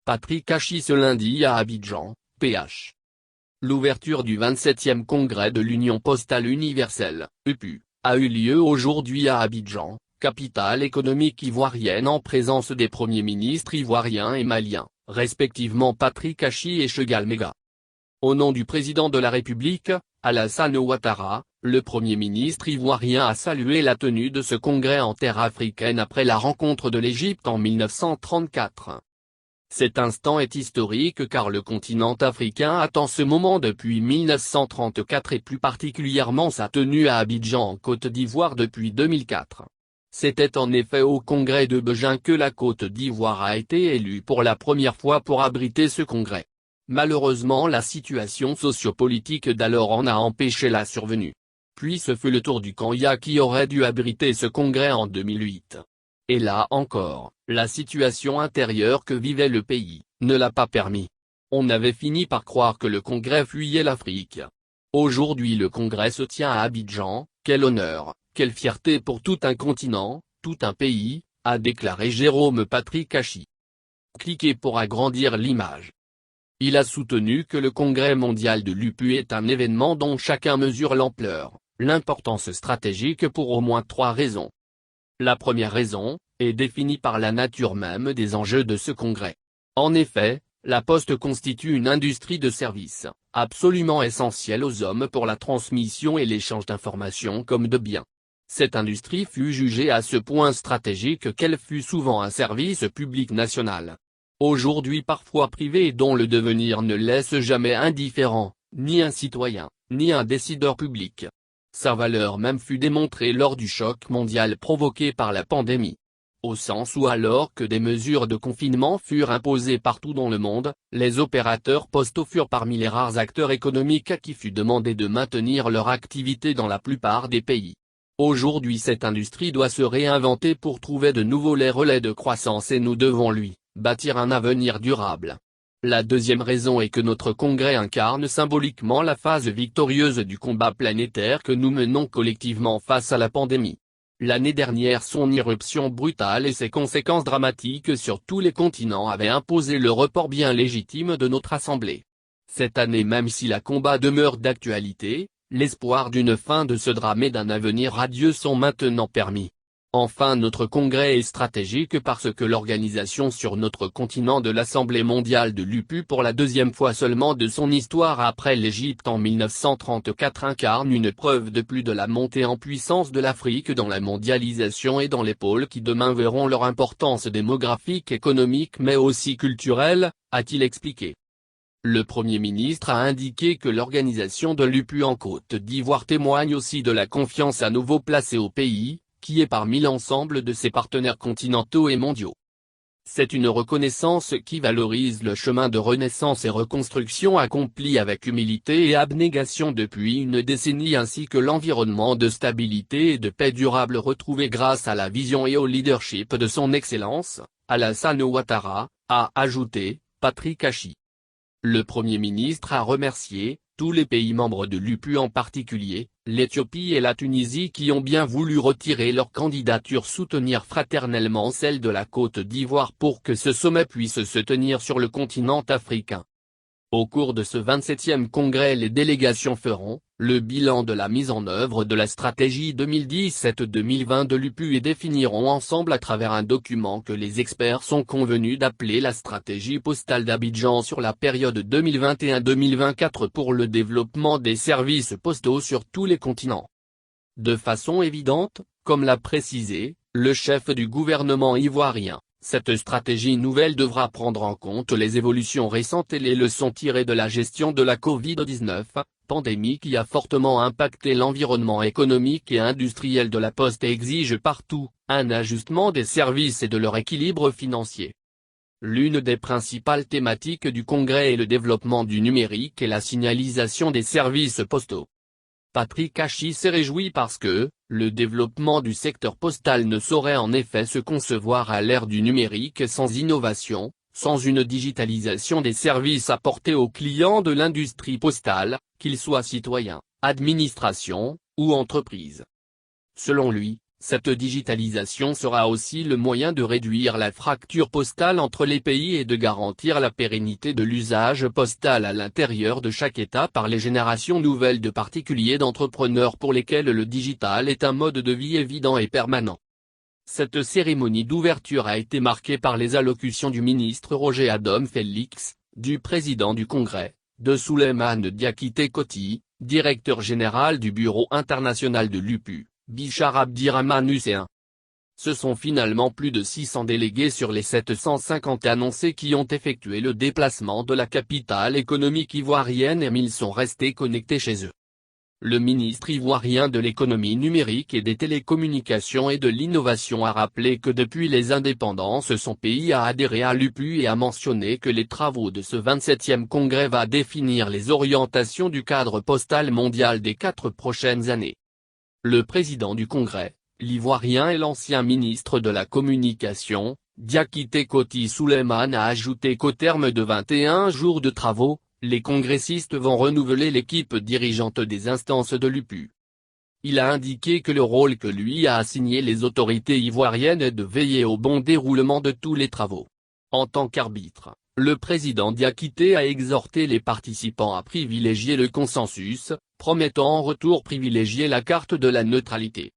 Patrick Hachi ce lundi à Abidjan, PH. L'ouverture du 27e congrès de l'Union postale universelle, UPU, a eu lieu aujourd'hui à Abidjan, capitale économique ivoirienne, en présence des premiers ministres ivoiriens et maliens, respectivement Patrick Hachi et Chegal Mega. Au nom du président de la République, Alassane Ouattara, le Premier ministre ivoirien a salué la tenue de ce congrès en terre africaine après la rencontre de l'Égypte en 1934. Cet instant est historique car le continent africain attend ce moment depuis 1934 et plus particulièrement sa tenue à Abidjan en Côte d'Ivoire depuis 2004. C'était en effet au congrès de Beijing que la Côte d'Ivoire a été élue pour la première fois pour abriter ce congrès. Malheureusement, la situation sociopolitique d'alors en a empêché la survenue. Puis ce fut le tour du Kenya qui aurait dû abriter ce congrès en 2008. Et là encore, la situation intérieure que vivait le pays ne l'a pas permis. On avait fini par croire que le congrès fuyait l'Afrique. Aujourd'hui le congrès se tient à Abidjan, quel honneur, quelle fierté pour tout un continent, tout un pays, a déclaré Jérôme Patrick Hachi. Cliquez pour agrandir l'image. Il a soutenu que le congrès mondial de l'UPU est un événement dont chacun mesure l'ampleur, l'importance stratégique pour au moins 3 raisons. La première raison est définie par la nature même des enjeux de ce congrès. En effet, la Poste constitue une industrie de services, absolument essentielle aux hommes pour la transmission et l'échange d'informations comme de biens. Cette industrie fut jugée à ce point stratégique qu'elle fut souvent un service public national. Aujourd'hui parfois privé et dont le devenir ne laisse jamais indifférent, ni un citoyen, ni un décideur public. Sa valeur même fut démontrée lors du choc mondial provoqué par la pandémie. Au sens où alors que des mesures de confinement furent imposées partout dans le monde, les opérateurs postaux furent parmi les rares acteurs économiques à qui fut demandé de maintenir leur activité dans la plupart des pays. Aujourd'hui cette industrie doit se réinventer pour trouver de nouveaux relais de croissance et nous devons lui bâtir un avenir durable. La deuxième raison est que notre congrès incarne symboliquement la phase victorieuse du combat planétaire que nous menons collectivement face à la pandémie. L'année dernière son irruption brutale et ses conséquences dramatiques sur tous les continents avaient imposé le report bien légitime de notre assemblée. Cette année, même si la combat demeure d'actualité, l'espoir d'une fin de ce drame et d'un avenir radieux sont maintenant permis. Enfin notre congrès est stratégique parce que l'organisation sur notre continent de l'Assemblée mondiale de l'UPU pour la deuxième fois seulement de son histoire après l'Égypte en 1934 incarne une preuve de plus de la montée en puissance de l'Afrique dans la mondialisation et dans les pôles qui demain verront leur importance démographique, économique mais aussi culturelle, a-t-il expliqué. Le Premier ministre a indiqué que l'organisation de l'UPU en Côte d'Ivoire témoigne aussi de la confiance à nouveau placée au pays, qui est parmi l'ensemble de ses partenaires continentaux et mondiaux. C'est une reconnaissance qui valorise le chemin de renaissance et reconstruction accompli avec humilité et abnégation depuis une décennie ainsi que l'environnement de stabilité et de paix durable retrouvé grâce à la vision et au leadership de son Excellence, Alassane Ouattara, a ajouté Patrick Hachi. Le Premier ministre a remercié tous les pays membres de l'UPU, en particulier l'Éthiopie et la Tunisie, qui ont bien voulu retirer leur candidature, soutenir fraternellement celle de la Côte d'Ivoire pour que ce sommet puisse se tenir sur le continent africain. Au cours de ce 27e congrès, les délégations feront le bilan de la mise en œuvre de la stratégie 2017-2020 de l'UPU et définiront ensemble à travers un document que les experts sont convenus d'appeler la stratégie postale d'Abidjan sur la période 2021-2024 pour le développement des services postaux sur tous les continents. De façon évidente, comme l'a précisé le chef du gouvernement ivoirien, cette stratégie nouvelle devra prendre en compte les évolutions récentes et les leçons tirées de la gestion de la Covid-19, pandémie qui a fortement impacté l'environnement économique et industriel de la Poste et exige partout un ajustement des services et de leur équilibre financier. L'une des principales thématiques du congrès est le développement du numérique et la signalisation des services postaux. Patrick Hachi s'est réjoui parce que le développement du secteur postal ne saurait en effet se concevoir à l'ère du numérique sans innovation, sans une digitalisation des services apportés aux clients de l'industrie postale, qu'ils soient citoyens, administration, ou entreprises. Selon lui, Cette digitalisation sera aussi le moyen de réduire la fracture postale entre les pays et de garantir la pérennité de l'usage postal à l'intérieur de chaque État par les générations nouvelles de particuliers d'entrepreneurs pour lesquels le digital est un mode de vie évident et permanent. Cette cérémonie d'ouverture a été marquée par les allocutions du ministre Roger Adom Félix, du président du Congrès, de Souleymane Diakité Koti, directeur général du Bureau international de l'UPU, Bichar Abdirahmane Hussein. Ce sont finalement plus de 600 délégués sur les 750 annoncés qui ont effectué le déplacement de la capitale économique ivoirienne et 1000 sont restés connectés chez eux. Le ministre ivoirien de l'économie numérique et des télécommunications et de l'innovation a rappelé que depuis les indépendances son pays a adhéré à l'UPU et a mentionné que les travaux de ce 27e congrès va définir les orientations du cadre postal mondial des 4 prochaines années. Le président du congrès, l'Ivoirien et l'ancien ministre de la Communication, Diakité Koti Souleymane a ajouté qu'au terme de 21 jours de travaux, les congressistes vont renouveler l'équipe dirigeante des instances de l'UPU. Il a indiqué que le rôle que lui a assigné les autorités ivoiriennes est de veiller au bon déroulement de tous les travaux. En tant qu'arbitre, le président Diakité a exhorté les participants à privilégier le consensus, promettant en retour privilégier la carte de la neutralité.